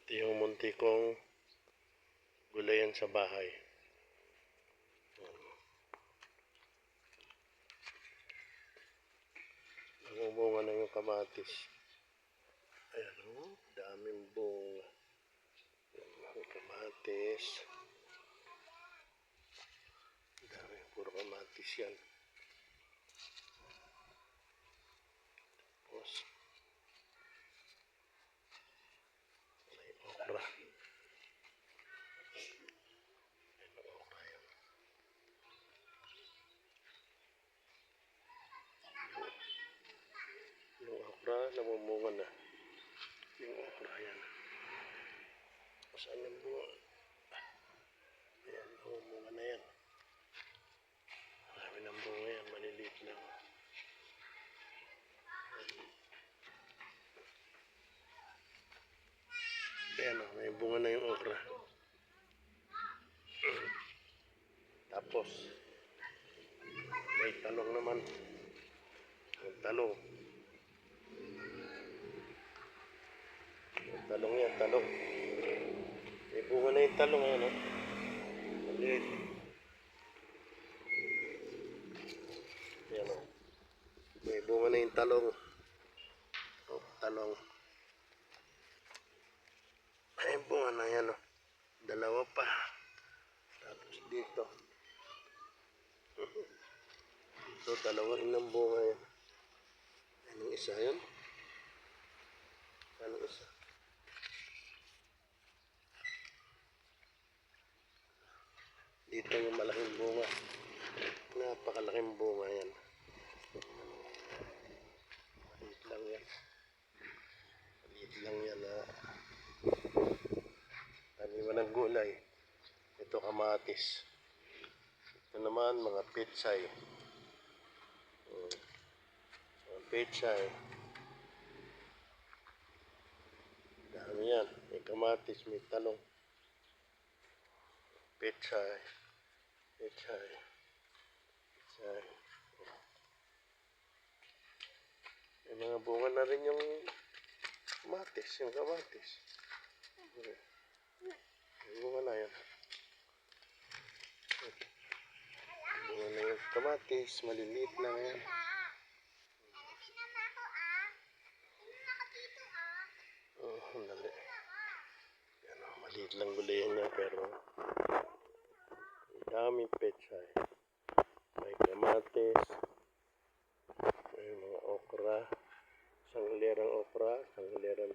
Ito yung munti kong gulayan sa bahay. Namumunga na yung kamatis. Ayan o, daming bunga. Yung kamatis. Daming puro kamatis yan. Tapos, may okra. Yung okra, namumunga na. Yung okra yan. Saan yung bunga? Ayan, namumunga na yan. Marami ng bunga yan, maliliit lang. Ayan o, may bunga na yung okra. Tapos, may talong naman. May talong. May talong yan, talong. May bunga na yung talong, ayan o. Maliit. Ayan o. May bunga na yung talong. O, talong. May bunga na yan o. Dalawa pa. Tapos dito. So, dalawa rin ang bunga yan. Anong isa yun? Anong isa? Dito yung malaking bunga. Napakalaking bunga yan. Maliit lang yan. Maliit lang yan ha. Taniman ng gulay. Ito kamatis. Ito naman mga pechay. Mga pechay. Dami yan. May kamatis, may talong. Pechay. Pechay. Pechay. May mga bunga na rin yung kamatis. Yung kamatis. May bunga na yan. Bunga na yung kamatis. Maliliit lang yan. Dali. Yan o, maliit lang gulayan niya pero daming pechay. May kamatis. May mga okra. Isang hilerang okra. Isang hilerang